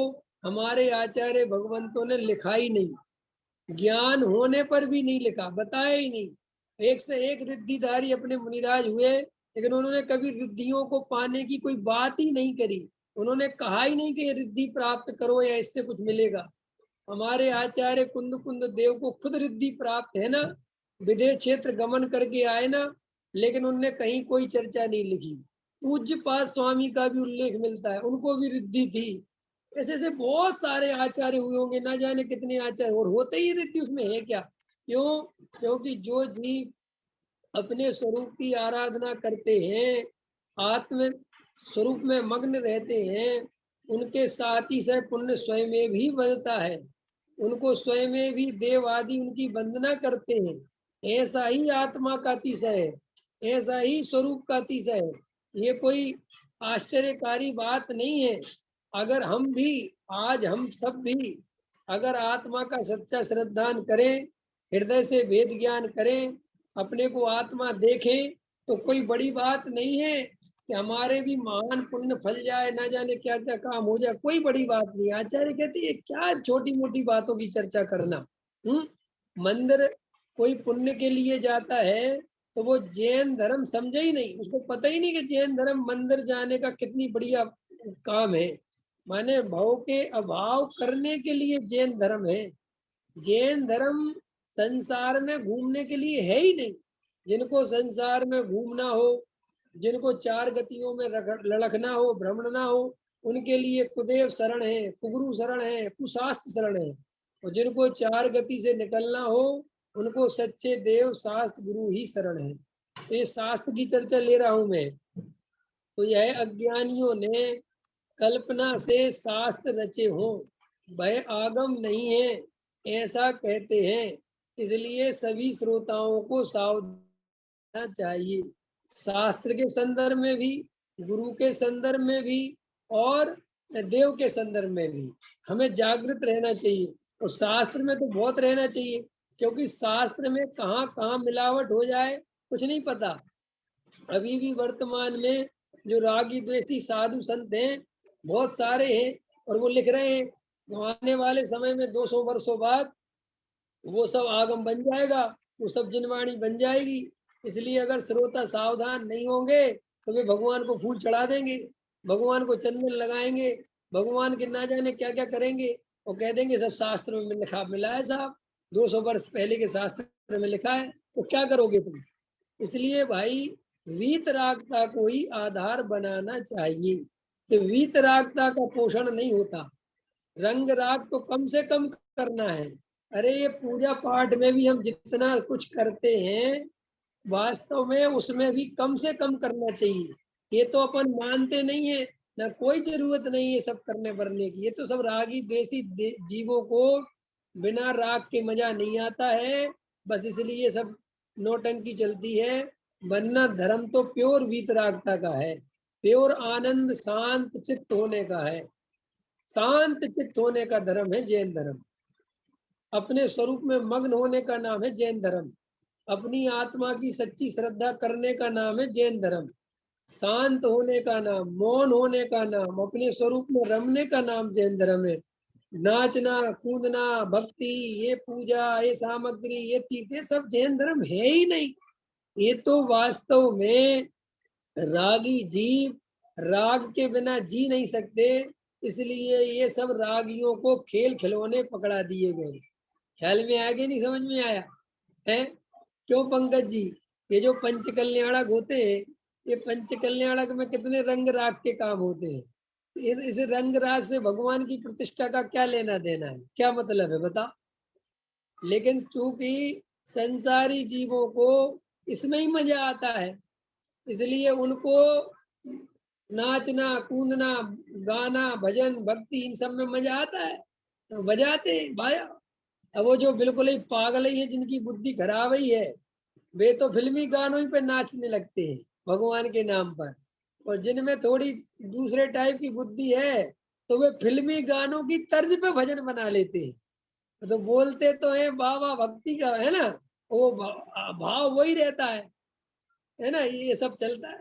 हमारे आचार्य भगवंतों ने लिखा ही नहीं। ज्ञान होने पर भी नहीं लिखा, बताया ही नहीं। एक से एक रिद्धिधारी अपने मुनिराज हुए, लेकिन उन्होंने कभी रिद्धियों को पाने की कोई बात ही नहीं करी। उन्होंने कहा ही नहीं कि रिद्धि प्राप्त करो या इससे कुछ मिलेगा। हमारे आचार्य कुंद कुंद देव को खुद रिद्धि प्राप्त है ना, विदेश क्षेत्र गमन करके आए ना, लेकिन उनने कहीं कोई चर्चा नहीं लिखी। पूज्य पाद स्वामी का भी उल्लेख मिलता है, उनको भी रिद्धि थी। ऐसे ऐसे बहुत सारे आचार्य हुए होंगे, ना जाने कितने आचार्य, और होते ही रिद्धि उसमें है क्या? क्यों? क्योंकि जो जीव अपने स्वरूप की आराधना करते हैं, आत्म स्वरूप में मग्न रहते हैं, उनके साथ ही से पुण्य स्वयं में भी बढ़ता है। उनको स्वयं में भी देव आदि उनकी वंदना करते हैं। ऐसा ही आत्मा का अतिशय है, ऐसा ही स्वरूप का अतिशय है। ये कोई आश्चर्यकारी बात नहीं है। अगर हम भी, आज हम सब भी अगर आत्मा का सच्चा श्रद्धान करें, हृदय से वेद ज्ञान करें, अपने को आत्मा देखें, तो कोई बड़ी बात नहीं है कि हमारे भी महान पुण्य फल जाए, ना जाने क्या क्या काम हो जाए, कोई बड़ी बात नहीं। आचार्य कहते हैं क्या छोटी मोटी बातों की चर्चा करना। मंदिर कोई पुण्य के लिए जाता है तो वो जैन धर्म समझे ही नहीं, उसको पता ही नहीं कि जैन धर्म मंदिर जाने का कितनी बढ़िया काम है। माने भाव के अभाव करने के लिए जैन धर्म है। जैन धर्म संसार में घूमने के लिए है ही नहीं। जिनको संसार में घूमना हो, जिनको चार गतियों में लड़कना हो, भ्रमणना हो, उनके लिए कुदेव शरण है, कुगुरु शरण है, कुशास्त्र शरण है। और जिनको चार गति से निकलना हो, उनको सच्चे देव शास्त्र गुरु ही शरण है। तो ये शास्त्र की चर्चा ले रहा हूं मैं। तो यह अज्ञानियों ने कल्पना से शास्त्र रचे हो, वह आगम नहीं है ऐसा कहते हैं। इसलिए सभी श्रोताओं को सावधान चाहिए, शास्त्र के संदर्भ में भी, गुरु के संदर्भ में भी, और देव के संदर्भ में भी हमें जागृत रहना चाहिए। और शास्त्र में तो बहुत रहना चाहिए, क्योंकि शास्त्र में कहाँ कहाँ मिलावट हो जाए कुछ नहीं पता। अभी भी वर्तमान में जो रागी द्वेषी साधु संत हैं बहुत सारे हैं, और वो लिख रहे हैं आने वाले समय में 200 वर्षों बाद वो सब आगम बन जाएगा, वो सब जिनवाणी बन जाएगी। इसलिए अगर श्रोता सावधान नहीं होंगे तो वे भगवान को फूल चढ़ा देंगे, भगवान को चंदन लगाएंगे, भगवान के ना जाने क्या क्या करेंगे, और कह देंगे सब शास्त्र में लिखा मिला है साहब, 200 वर्ष पहले के शास्त्र में लिखा है, तो क्या करोगे तुम? इसलिए भाई वीतरागता को ही आधार बनाना चाहिए, कि वीतरागता का पोषण नहीं होता। रंग राग तो कम से कम करना है। अरे ये पूजा पाठ में भी हम जितना कुछ करते हैं, वास्तव में उसमें भी कम से कम करना चाहिए। ये तो अपन मानते नहीं है, ना कोई जरूरत नहीं है सब करने भरने की। ये तो सब रागी देसी जीवों को बिना राग के मजा नहीं आता है, बस इसलिए सब नौटंकी चलती है। वरना धर्म तो प्योर वीतरागता का है, प्योर आनंद शांत चित्त होने का है, शांत चित्त होने का धर्म है जैन धर्म। अपने स्वरूप में मग्न होने का नाम है जैन धर्म। अपनी आत्मा की सच्ची श्रद्धा करने का नाम है जैन धर्म। शांत होने का नाम, मौन होने का नाम, अपने स्वरूप में रमने का नाम जैन धर्म है। नाचना कूदना भक्ति, ये पूजा, ये सामग्री, ये तीर्थ, ये सब जैन धर्म है ही नहीं। ये तो वास्तव में रागी जीव राग के बिना जी नहीं सकते, इसलिए ये सब रागियों को खेल खिलौने पकड़ा दिए गए। ख्याल में आ गया? नहीं समझ में आया है? क्यों पंकज जी? ये जो पंच कल्याणक होते हैं, ये पंच कल्याणक में कितने रंग राग के काम होते हैं। इस रंग राग से भगवान की प्रतिष्ठा का क्या लेना देना है, क्या मतलब है बता? लेकिन चूंकि संसारी जीवों को इसमें ही मजा आता है, इसलिए उनको नाचना कूदना गाना भजन भक्ति इन सब में मजा आता है तो बजाते हैं भाया। अब वो जो बिल्कुल ही पागल ही है, जिनकी बुद्धि खराब ही है, वे तो फिल्मी गानों ही पे नाचने लगते हैं भगवान के नाम पर। और जिनमें थोड़ी दूसरे टाइप की बुद्धि है तो वे फिल्मी गानों की तर्ज पे भजन बना लेते हैं। तो बोलते तो है बाबा भक्ति का, है ना, वो भाव वही रहता है ना, ये सब चलता है।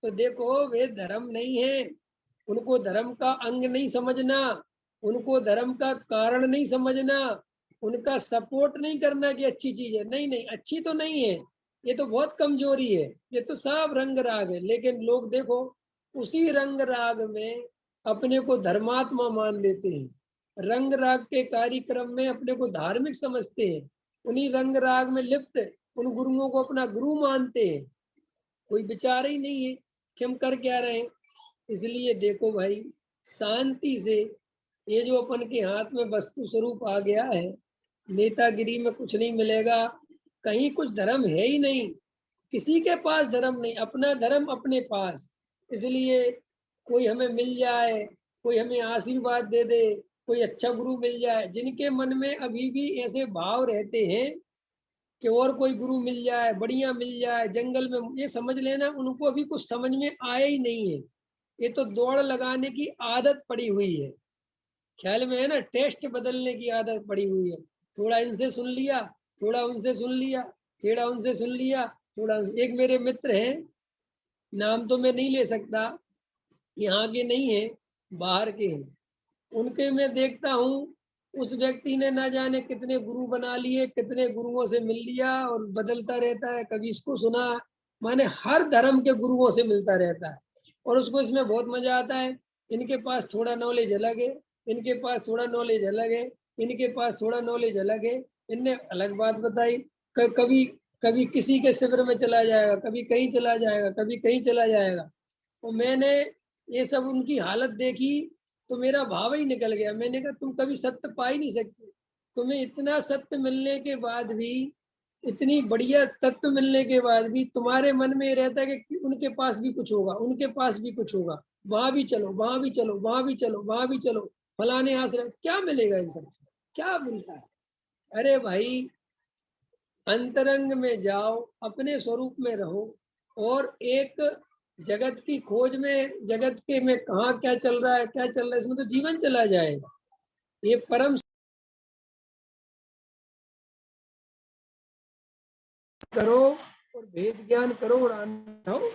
तो देखो वे धर्म नहीं है, उनको धर्म का अंग नहीं समझना, उनको धर्म का कारण नहीं समझना, उनका सपोर्ट नहीं करना कि अच्छी चीज है। नहीं नहीं, अच्छी तो नहीं है, ये तो बहुत कमजोरी है, ये तो सब रंग राग है। लेकिन लोग देखो उसी रंग राग में अपने को धर्मात्मा मान लेते हैं, रंग राग के कार्यक्रम में अपने को धार्मिक समझते हैं, उन्हीं रंग राग में लिप्त उन गुरुओं को अपना गुरु मानते हैं। कोई विचार ही नहीं है कि हम कर क्या रहे हैं। इसलिए देखो भाई, शांति से, ये जो अपन के हाथ में वस्तु स्वरूप आ गया है, नेतागिरी में कुछ नहीं मिलेगा, कहीं कुछ धर्म है ही नहीं, किसी के पास धर्म नहीं, अपना धर्म अपने पास। इसलिए कोई हमें मिल जाए, कोई हमें आशीर्वाद दे दे, कोई अच्छा गुरु मिल जाए, जिनके मन में अभी भी ऐसे भाव रहते हैं कि और कोई गुरु मिल जाए, बढ़िया मिल जाए जंगल में, ये समझ लेना उनको अभी कुछ समझ में आया ही नहीं है। ये तो दौड़ लगाने की आदत पड़ी हुई है, ख्याल में है ना, टेस्ट बदलने की आदत पड़ी हुई है। थोड़ा इनसे सुन लिया, थोड़ा उनसे सुन लिया, थोड़ा उनसे सुन लिया, एक मेरे मित्र हैं, नाम तो मैं नहीं ले सकता, यहाँ के नहीं है, बाहर के हैं। उनके मैं देखता हूँ उस व्यक्ति ने ना जाने कितने गुरु बना लिए, कितने गुरुओं से मिल लिया और बदलता रहता है, कभी इसको सुना, माने हर धर्म के गुरुओं से मिलता रहता है। और उसको इसमें बहुत मजा आता है, इनके पास थोड़ा नॉलेज अलग है, इनके पास थोड़ा नॉलेज अलग है, इनके पास थोड़ा नॉलेज अलग है, इनने अलग बात बताई। कभी कभी किसी के शिविर में चला जाएगा, कभी कहीं चला जाएगा, कभी कहीं चला जाएगा। तो मैंने ये सब उनकी हालत देखी तो मेरा भाव ही निकल गया। मैंने कहा तुम कभी सत्य पा ही नहीं सकते, तुम्हें इतना सत्य मिलने के बाद भी, इतनी बढ़िया तत्व मिलने के बाद भी तुम्हारे मन में ये रहता है कि उनके पास भी कुछ होगा, उनके पास भी कुछ होगा, वहां भी चलो, वहां भी चलो, वहां भी चलो, वहां भी चलो, फलाने आश्रम। क्या मिलेगा इन सब से, क्या मिलता है? अरे भाई, अंतरंग में जाओ, अपने स्वरूप में रहो, और एक जगत की खोज में, जगत के में कहाँ क्या चल रहा है, क्या चल रहा है, इसमें तो जीवन चला जाएगा। ये परम करो और भेद ज्ञान करो और आनंद हो।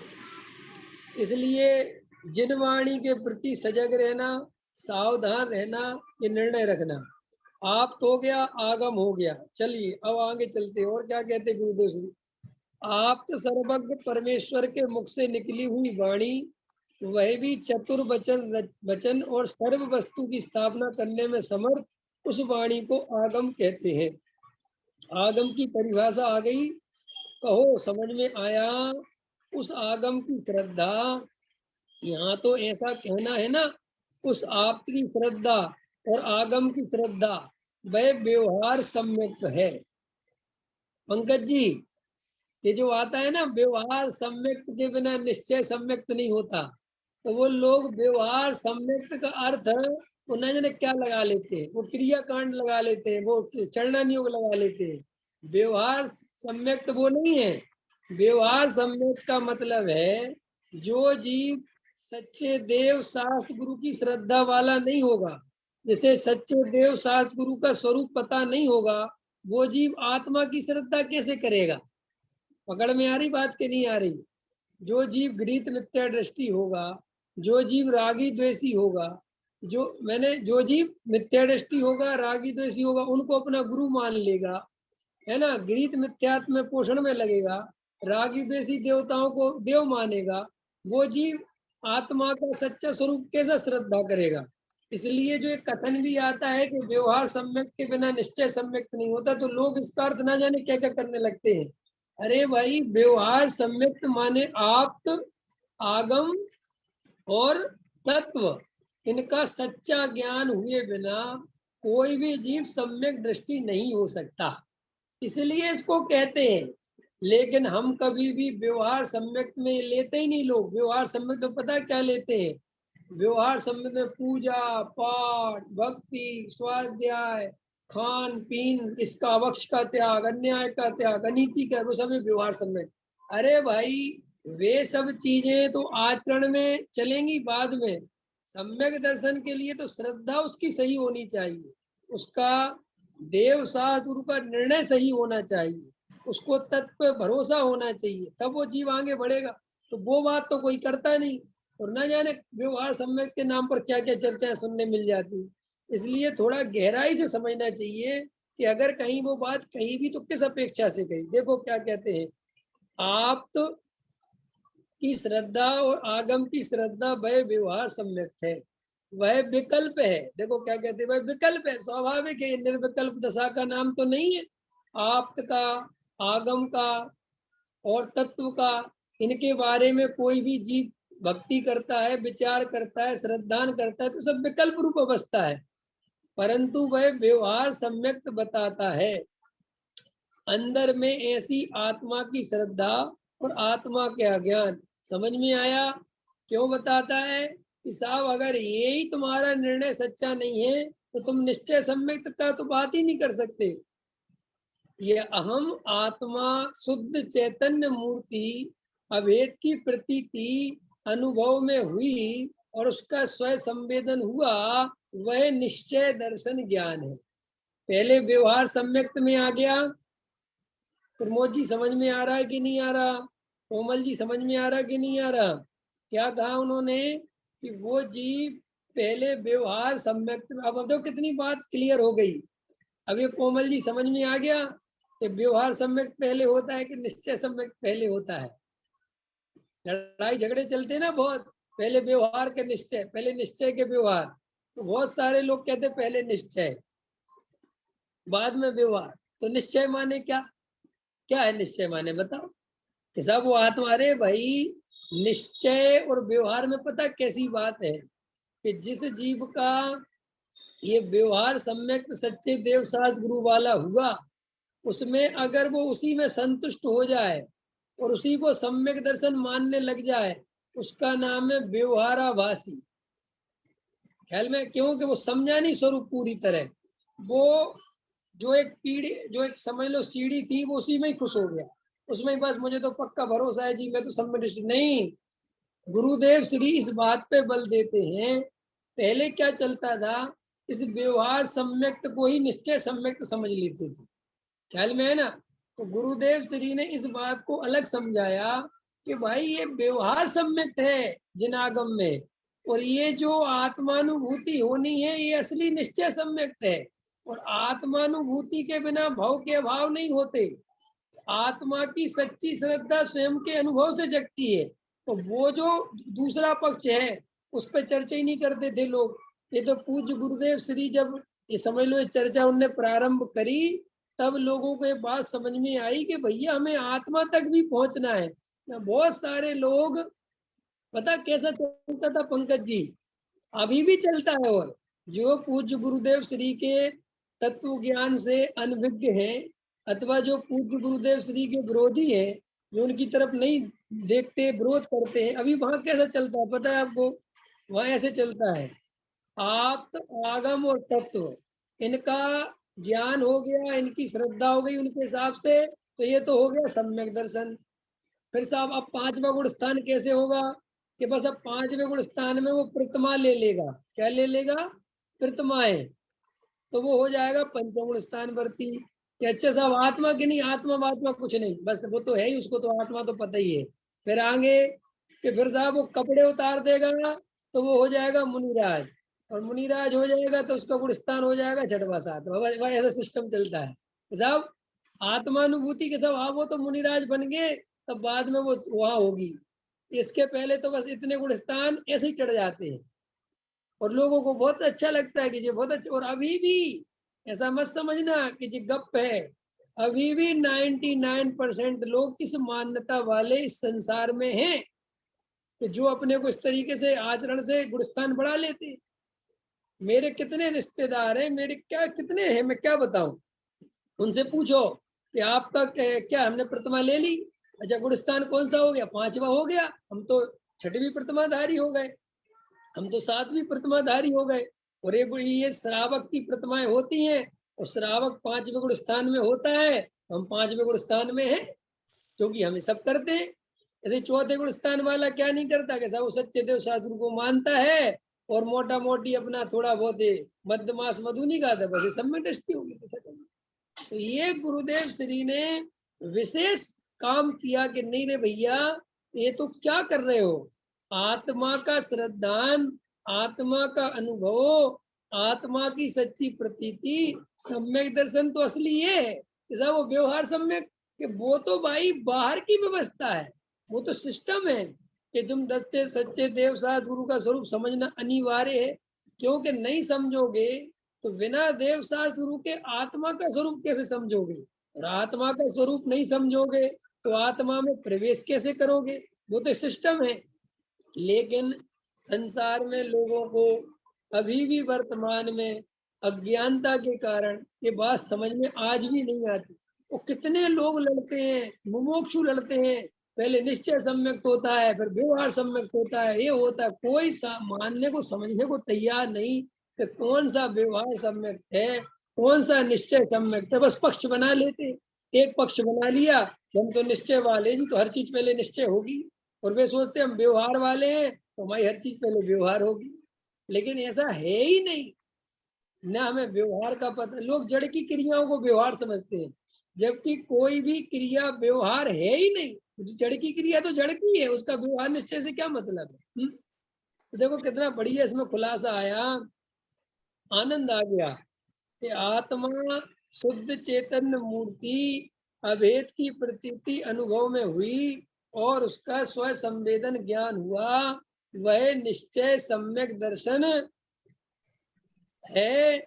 इसलिए जिन वाणी के प्रति सजग रहना, सावधान रहना, ये निर्णय रखना। आप तो हो गया, आगम हो गया, चलिए अब आगे चलते। और क्या कहते गुरुदेव श्री, आप तो सर्वज्ञ परमेश्वर के मुख से निकली हुई वाणी, वह भी चतुर वचन और सर्व वस्तु की स्थापना करने में समर्थ, उस वाणी को आगम कहते हैं। आगम की परिभाषा आ गई, कहो समझ में आया? उस आगम की श्रद्धा, यहाँ तो ऐसा कहना है ना, उस आप की श्रद्धा और आगम की श्रद्धा वह व्यवहार सम्यक है। पंकज जी, ये जो आता है ना, व्यवहार सम्यक्त के बिना निश्चय सम्यक्त नहीं होता, तो वो लोग व्यवहार सम्यक्त का अर्थ वो न जाने क्या लगा लेते हैं, वो क्रिया कांड लगा लेते हैं, वो चरणानियोग लगा लेते हैं। व्यवहार सम्यक्त वो नहीं है। व्यवहार सम्यक्त का मतलब है जो जीव सच्चे देव शास्त्र गुरु की श्रद्धा वाला नहीं होगा, जैसे सच्चे देव शास्त्र गुरु का स्वरूप पता नहीं होगा, वो जीव आत्मा की श्रद्धा कैसे करेगा? पकड़ में आ रही बात के नहीं आ रही? जो जीव गृहीत मिथ्या दृष्टि होगा, जो जीव रागी द्वेषी होगा, जो जीव मिथ्या दृष्टि होगा, रागी द्वेषी होगा, उनको अपना गुरु मान लेगा, है ना, गृहीत मिथ्यात्व में पोषण में लगेगा, रागी द्वेषी देवताओं को देव मानेगा, वो जीव आत्मा का सच्चा स्वरूप कैसा श्रद्धा करेगा? इसलिए जो एक कथन भी आता है कि व्यवहार सम्यक के बिना निश्चय सम्यक नहीं होता, तो लोग इसका अर्थ ना जाने क्या क्या करने लगते हैं। अरे भाई, व्यवहार सम्यक्त माने आप्त, आगम और तत्व, इनका सच्चा ज्ञान हुए बिना कोई भी जीव सम्यक दृष्टि नहीं हो सकता। इसलिए इसको कहते हैं लेकिन हम कभी भी व्यवहार सम्यक में लेते ही नहीं। लोग व्यवहार सम्यक तो पता है क्या लेते हैं? व्यवहार सम्यक में पूजा पाठ, भक्ति, स्वाध्याय, खान पीन, इसका अवक्ष का त्याग, अन्याय का त्याग, अनीति का, वो सब व्यवहार सम्यक। अरे भाई, वे सब चीजें तो आचरण में चलेंगी बाद में। सम्यक दर्शन के लिए तो श्रद्धा उसकी सही होनी चाहिए, उसका देव शास्त्र का निर्णय सही होना चाहिए, उसको तत्व पे भरोसा होना चाहिए, तब वो जीव आगे बढ़ेगा। तो वो बात तो कोई करता नहीं, और न जाने व्यवहार सम्यक के नाम पर क्या क्या चर्चाएं सुनने मिल जाती। इसलिए थोड़ा गहराई से समझना चाहिए कि अगर कहीं वो बात कहीं भी तो किस अपेक्षा से कही। देखो क्या कहते हैं, आप तो की श्रद्धा और आगम की श्रद्धा वह व्यवहार सम्यक है, वह विकल्प है। देखो क्या कहते हैं, वह विकल्प है, स्वाभाविक है, निर्विकल्प दशा का नाम तो नहीं है। आप्त का, आगम का और तत्व का, इनके बारे में कोई भी जीव भक्ति करता है, विचार करता है, श्रद्धान करता है, तो सब विकल्प रूप अवस्था है, परंतु वह व्यवहार सम्यक बताता है। अंदर में ऐसी आत्मा की श्रद्धा और आत्मा के अज्ञान। समझ में आया? क्यों बताता है कि साहब अगर यही तुम्हारा निर्णय सच्चा नहीं है तो तुम निश्चय सम्यक का तो बात ही नहीं कर सकते। ये अहम आत्मा शुद्ध चैतन्य मूर्ति अभेद की प्रतीति अनुभव में हुई और उसका स्वयं संवेदन हुआ, वह निश्चय दर्शन ज्ञान है। पहले व्यवहार सम्यक्त में आ गया। प्रमोद जी समझ में आ रहा है कि नहीं आ रहा? कोमल जी समझ में आ रहा कि नहीं आ रहा? क्या कहा उन्होंने कि वो जीव पहले व्यवहार सम्यक्त में। अब तो कितनी बात क्लियर हो गई। अब ये कोमल जी समझ में आ गया कि व्यवहार सम्यक पहले होता है कि निश्चय सम्यक पहले होता है। लड़ाई झगड़े चलते ना बहुत, पहले व्यवहार के निश्चय, पहले निश्चय के व्यवहार। तो बहुत सारे लोग कहते पहले निश्चय बाद में व्यवहार। तो निश्चय माने क्या? क्या है निश्चय माने बताओ कि साहब वो आत्मा। अरे भाई, निश्चय और व्यवहार में पता कैसी बात है कि जिस जीव का ये व्यवहार सम्यक सच्चे देव शास्त्र गुरु वाला हुआ, उसमें अगर वो उसी में संतुष्ट हो जाए और उसी को सम्यक दर्शन मानने लग जाए, उसका नाम है व्यवहाराभासी। ख्याल में? क्योंकि वो समझा नहीं स्वरूप पूरी तरह। वो जो एक पीढ़ी, जो एक समझ लो सीढ़ी थी, वो उसी में ही खुश हो गया, उसमें बस मुझे तो पक्का भरोसा है जी, मैं तो सम्यक नहीं। गुरुदेव श्री इस बात पे बल देते हैं, पहले क्या चलता था, इस व्यवहार सम्यक्त को ही निश्चय सम्यक्त समझ लेते थे। ख्याल में है ना? तो गुरुदेव श्री ने इस बात को अलग समझाया कि भाई ये व्यवहार सम्यक्त है जिनागम में, और ये जो आत्मानुभूति होनी है ये असली निश्चय सम्यक्त है। और आत्मानुभूति के बिना भव के अभाव नहीं होते। आत्मा की सच्ची श्रद्धा स्वयं के अनुभव से जगती है। तो वो जो दूसरा पक्ष है उस पर चर्चा ही नहीं करते थे लोग। ये तो पूज्य गुरुदेव श्री जब ये समझ लो ये चर्चा उनने प्रारंभ करी, तब लोगों को ये बात समझ में आई कि भैया हमें आत्मा तक भी पहुंचना है। बहुत सारे लोग, पता कैसा चलता था पंकज जी, अभी भी चलता है। और जो पूज्य गुरुदेव श्री के तत्व ज्ञान से अनभिज्ञ हैं, अथवा जो पूज्य गुरुदेव श्री के विरोधी हैं, जो उनकी तरफ नहीं देखते, विरोध करते हैं, अभी वहां कैसा चलता है पता है आपको? वहां ऐसे चलता है, आप तो आगम और तत्व, इनका ज्ञान हो गया, इनकी श्रद्धा हो गई उनके हिसाब से, तो ये तो हो गया सम्यक दर्शन। फिर साहब अब पांचवा गुण स्थान कैसे होगा कि बस अब पांचवें गुण स्थान में वो प्रतिमा ले लेगा। क्या ले लेगा? प्रतिमाएं। तो वो हो जाएगा पंचम स्थान वर्ती। कि अच्छा साहब आत्मा की नहीं, आत्मा आत्मा कुछ नहीं, बस वो तो है ही, उसको तो आत्मा तो पता ही है। फिर आगे कि फिर साहब वो कपड़े उतार देगा तो वो हो जाएगा मुनिराज, और मुनिराज हो जाएगा तो उसका गुण स्थान हो जाएगा छठवा सातवा। वह ऐसा सिस्टम चलता है साहब। आत्मानुभूति के साहब हाँ वो तो मुनिराज बन गए, तब बाद में वो वहां होगी। इसके पहले तो बस इतने गुण स्थान ऐसे ही चढ़ जाते हैं, और लोगों को बहुत अच्छा लगता है कि ये बहुत अच्छा। और अभी भी ऐसा मत समझना कि ये गप है, अभी भी 99% लोग इस मान्यता वाले इस संसार में हैं कि जो अपने को इस तरीके से आचरण से गुणस्थान बढ़ा लेते। मेरे कितने रिश्तेदार हैं, मेरे क्या कितने हैं, मैं क्या बताऊं, उनसे पूछो। कि आपका क्या हमने प्रतिमा ले ली, अच्छा गुण स्थान कौन सा हो गया, 5वां हो गया, हम तो 6वीं प्रतिमाधारी हो गए, हम तो 7वीं प्रतिमाधारी हो गए। और ये श्रावक की प्रतिमाएं होती हैं, और श्रावक 5वें गुण स्थान में होता है, हम 5वें गुण स्थान में है, क्योंकि हम सब करते हैं। ऐसे 4थे गुण स्थान वाला क्या नहीं करता, कि सब सच्चे देव शास्त्र को मानता है और मोटा मोटी अपना थोड़ा बहुत मध्यमास मधु नहीं गाता, बस ये सब में दृष्टि होगी। तो ये गुरुदेव श्री ने विशेष काम किया कि नहीं रे भैया, ये तो क्या कर रहे हो, आत्मा का श्रद्धान, आत्मा का अनुभव, आत्मा की सच्ची प्रतीति, सम्यक दर्शन तो असली ये है कि साहब वो व्यवहार सम्यक, कि वो तो भाई बाहर की व्यवस्था है, वो तो सिस्टम है कि तुम दस्ते सच्चे देव साथ गुरु का स्वरूप समझना अनिवार्य है, क्योंकि नहीं समझोगे तो बिना देव शास्त्र गुरु के आत्मा का स्वरूप कैसे समझोगे, और आत्मा का स्वरूप नहीं समझोगे तो आत्मा में प्रवेश कैसे करोगे, वो तो सिस्टम है। लेकिन संसार में लोगों को अभी भी वर्तमान में अज्ञानता के कारण ये बात समझ में आज भी नहीं आती। वो कितने लोग लड़ते हैं, मुमुक्षु लड़ते हैं, पहले निश्चय सम्यक होता है, फिर व्यवहार सम्यक होता है, ये होता है, कोई मानने को समझने को तैयार नहीं कि कौन सा व्यवहार सम्यक है, कौन सा निश्चय सम्यक है। बस पक्ष बना लेते, एक पक्ष बना लिया, हम तो निश्चय वाले जी, तो हर चीज पहले निश्चय होगी, और वे सोचते हम व्यवहार वाले हैं तो हमारी हर चीज पहले व्यवहार होगी। लेकिन ऐसा है ही नहीं, ना हमें व्यवहार का पता, लोग जड़ की क्रियाओं को व्यवहार समझते हैं, जबकि कोई भी क्रिया व्यवहार है ही नहीं। जड़ की क्रिया तो जड़ की है, उसका व्यवहार निश्चय से क्या मतलब है। तो देखो कितना बढ़िया इसमें खुलासा आया, आनंद आ गया कि आत्मा शुद्ध चैतन्य मूर्ति अभेद की प्रतीति अनुभव में हुई और उसका स्व संवेदन ज्ञान हुआ, वह निश्चय सम्यक दर्शन है।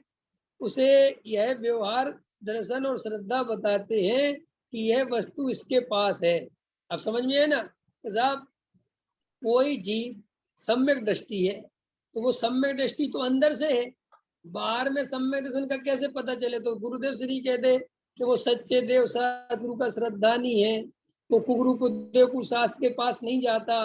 उसे यह व्यवहार दर्शन और श्रद्धा बताते हैं कि यह वस्तु इसके पास है। अब समझ में है ना साहब, कोई जीव सम्यक दृष्टि है तो वो सम्यक दृष्टि तो अंदर से है, बाहर में सम्यक दर्शन का कैसे पता चले। तो गुरुदेव श्री कहते कि वो सच्चे देव सतगुरु का श्रद्धानी है, वो कुगुरु को देव को शास्त्र के पास नहीं जाता,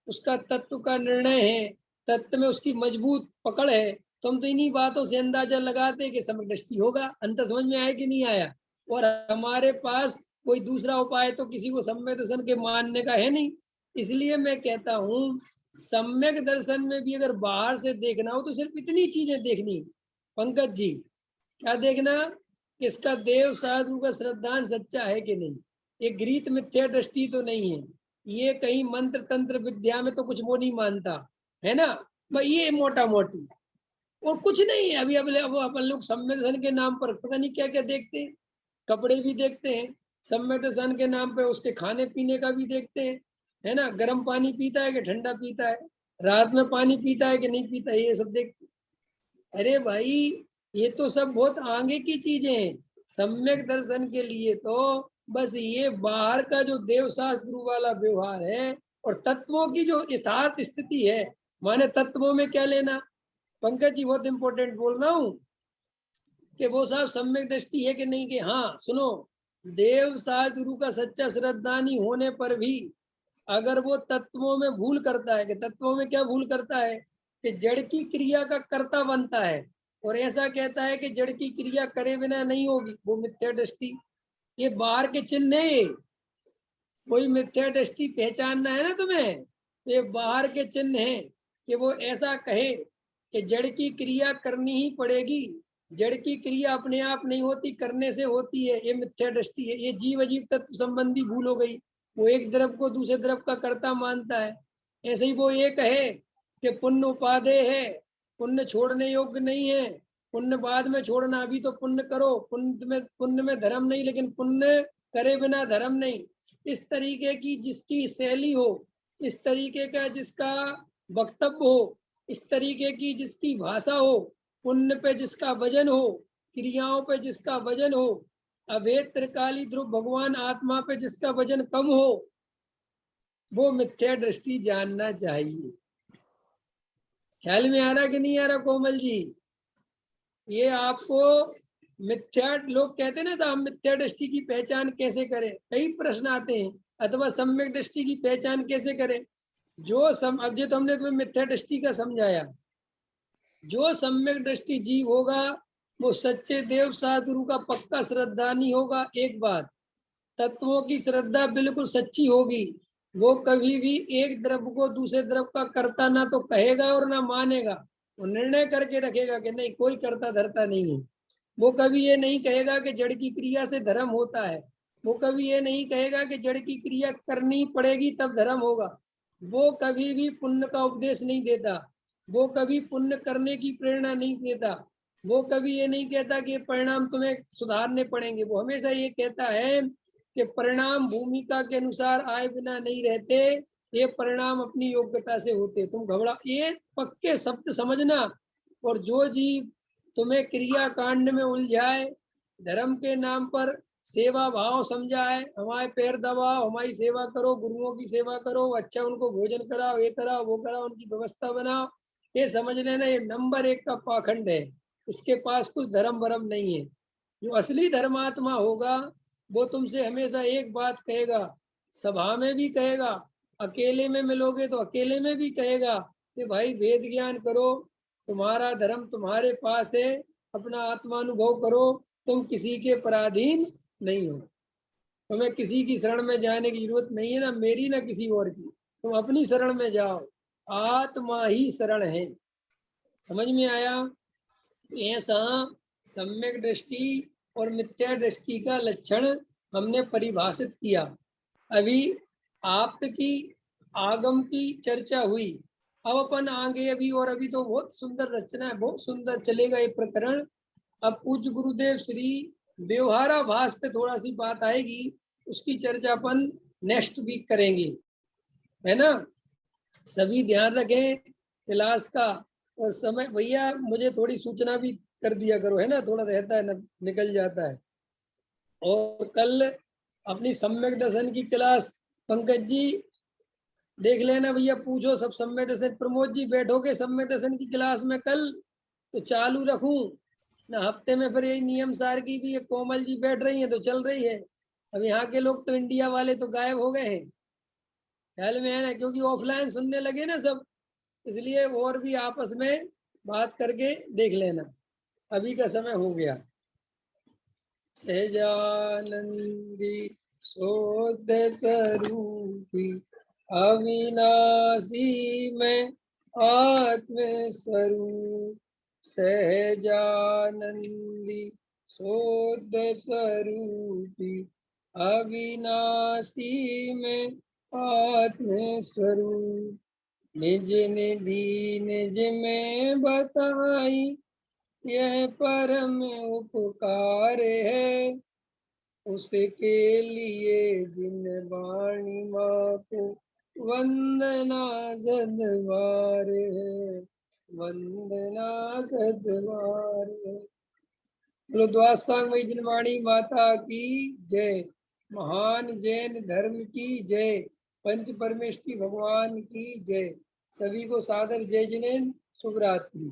उसका तत्व का निर्णय है, तत्व में उसकी मजबूत पकड़ है। तो हम तो इन्हीं बातों से अंदाजा लगाते कि सम्यक दृष्टि होगा। अंतर समझ में आया कि नहीं आया। और हमारे पास कोई दूसरा उपाय तो किसी को सम्यक दर्शन के मानने का है नहीं। इसलिए मैं कहता हूँ सम्यक दर्शन में भी अगर बाहर से देखना हो तो सिर्फ इतनी चीजें देखनी, पंकज जी, क्या देखना कि इसका देव साधु का श्रद्धान सच्चा है कि नहीं, ये गृहीत मिथ्या दृष्टि तो नहीं है, ये कहीं मंत्र तंत्र विद्या में तो कुछ वो नहीं मानता है ना, भाई ये मोटा मोटी और कुछ नहीं है। अभी अपन लोग सम्यक दर्शन के नाम पर पता नहीं क्या क्या देखते हैं, कपड़े भी देखते हैं, सम्यक दर्शन के नाम पे उसके खाने पीने का भी देखते हैं, है ना, गर्म पानी पीता है कि ठंडा पीता है, रात में पानी पीता है कि नहीं पीता है, ये सब देखते। अरे भाई ये तो सब बहुत आगे की चीजें हैं। सम्यक दर्शन के लिए तो बस ये बाहर का जो देव शास्त्र गुरु वाला व्यवहार है और तत्वों की जो यथार्थ स्थिति है, माने तत्वों में क्या लेना, पंकज जी बहुत इंपॉर्टेंट बोल रहा हूँ कि वो साहब सम्यक दृष्टि है कि नहीं, कि हाँ सुनो, देव शास्त्र गुरु का सच्चा श्रद्धानी होने पर भी अगर वो तत्वों में भूल करता है, कि तत्वों में क्या भूल करता है, कि जड़ की क्रिया का कर्ता बनता है और ऐसा कहता है कि जड़ की क्रिया करे बिना नहीं होगी, वो मिथ्या दृष्टि। ये बाहर के चिन्ह है, कोई मिथ्या दृष्टि पहचानना है ना तुम्हें, तो ये बाहर के चिन्ह है कि वो ऐसा कहे कि जड़ की क्रिया करनी ही पड़ेगी, जड़ की क्रिया अपने आप नहीं होती, करने से होती है, ये मिथ्या दृष्टि है। ये जीव अजीव तत्व संबंधी भूल हो गई, वो एक द्रव को दूसरे द्रव का कर्ता मानता है। ऐसे ही वो ये कहे कि पुण्य उपादेय है, पुण्य छोड़ने योग्य नहीं है, पुण्य बाद में छोड़ना, अभी तो पुण्य करो, पुण्य में धर्म नहीं, लेकिन पुण्य करे बिना धर्म नहीं। इस तरीके की जिसकी शैली हो, इस तरीके का जिसका वक्तव्य हो, इस तरीके की जिसकी भाषा हो, पुण्य पे जिसका वजन हो, क्रियाओं पे जिसका वजन हो, अभेद त्रिकाली ध्रुव भगवान आत्मा पे जिसका वजन कम हो, वो मिथ्या दृष्टि जानना चाहिए। ख्याल में आ रहा कि नहीं आ रहा कोमल जी? ये आपको मिथ्या, लोग कहते हैं ना, तो हम मिथ्या दृष्टि की पहचान कैसे करें, कई प्रश्न आते हैं, अथवा सम्यक दृष्टि की पहचान कैसे करें। अब जो तो हमने तुम्हें मिथ्या दृष्टि का समझाया, जो सम्यक दृष्टि जीव होगा वो सच्चे देव सद्गुरु का पक्का श्रद्धानी होगा। एक बात, तत्वों की श्रद्धा बिल्कुल सच्ची होगी, वो कभी भी एक द्रव्य को दूसरे द्रव्य का कर्ता ना तो कहेगा और ना मानेगा। वो निर्णय करके रखेगा कि नहीं, कोई कर्ता धर्ता नहीं है। वो कभी ये नहीं कहेगा कि जड़ की क्रिया से धर्म होता है। वो कभी ये नहीं कहेगा कि जड़ की क्रिया करनी पड़ेगी तब धर्म होगा। वो कभी भी पुण्य का उपदेश नहीं देता। वो कभी पुण्य करने की प्रेरणा नहीं देता। वो कभी ये नहीं कहता कि परिणाम तुम्हें सुधारने पड़ेंगे। वो हमेशा ये कहता है कि परिणाम भूमिका के अनुसार आए बिना नहीं रहते, ये परिणाम अपनी योग्यता से होते। तुम घबरा, ये पक्के शब्द समझना। और जो जीव तुम्हें क्रिया कांड में उलझाए, धर्म के नाम पर सेवा भाव समझाए, हमारे पैर दबाओ, हमारी सेवा करो, गुरुओं की सेवा करो, अच्छा उनको भोजन कराओ, ये कराओ वो कराओ, उनकी व्यवस्था बनाओ, ये समझ लेना ये नंबर 1 का पाखंड है। इसके पास कुछ धर्म वरम नहीं है। जो असली धर्मात्मा होगा वो तुमसे हमेशा एक बात कहेगा, सभा में भी कहेगा, अकेले में मिलोगे तो अकेले में भी कहेगा कि भाई वेद ज्ञान करो, तुम्हारा धर्म तुम्हारे पास है, अपना आत्मानुभव करो, तुम किसी के पराधीन नहीं हो। तुम्हें किसी की शरण में जाने की जरूरत नहीं है, ना मेरी ना किसी और की। तुम अपनी शरण में जाओ, आत्मा ही शरण है। समझ में आया? ऐसा सम्यक दृष्टि और मिथ्या दृष्टि का लक्षण हमने परिभाषित किया। अभी आप्त की आगम की चर्चा हुई। अब अपन आगे अभी तो बहुत सुंदर रचना है, बहुत सुंदर चलेगा ये प्रकरण। अब पूज्य गुरुदेव श्री व्यवहाराभास पे थोड़ा सी बात आएगी, उसकी चर्चा अपन नेक्स्ट वीक करेंगे, है ना। सभी ध्यान रखें क्लास का। और समय भैया मुझे थोड़ी सूचना भी कर दिया करो, है ना, थोड़ा रहता है ना, निकल जाता है। और कल अपनी सम्यक दर्शन की क्लास, पंकज जी देख लेना भैया, पूछो सब सम्यक दर्शन। प्रमोद जी बैठोगे सम्यक दर्शन की क्लास में कल, तो चालू रखूं ना। हफ्ते में फिर यही नियम सार की भी, कोमल जी बैठ रही हैं तो चल रही है। अब यहाँ के लोग तो इंडिया वाले तो गायब हो गए हैं, ख्याल में है ना, क्योंकि ऑफलाइन सुनने लगे ना सब, इसलिए और भी आपस में बात करके देख लेना। अभी का समय हो गया। सहजानंदी शोध स्वरूपी अविनाशी में आत्म स्वरूप, सहजानंदी शोध स्वरूपी अविनाशी में आत्म स्वरूप, निज निधि निज में बताई यह परम उपकार है, उसके लिए जिन वाणी माँ को वंदना सदवार है, वंदना सदवार है। बोलो द्वासांग जिन वाणी माता की जय, महान जैन धर्म की जय, पंच परमेष्ठी भगवान की जय। सभी को सादर जय जिनेन्द्र, शुभ रात्रि।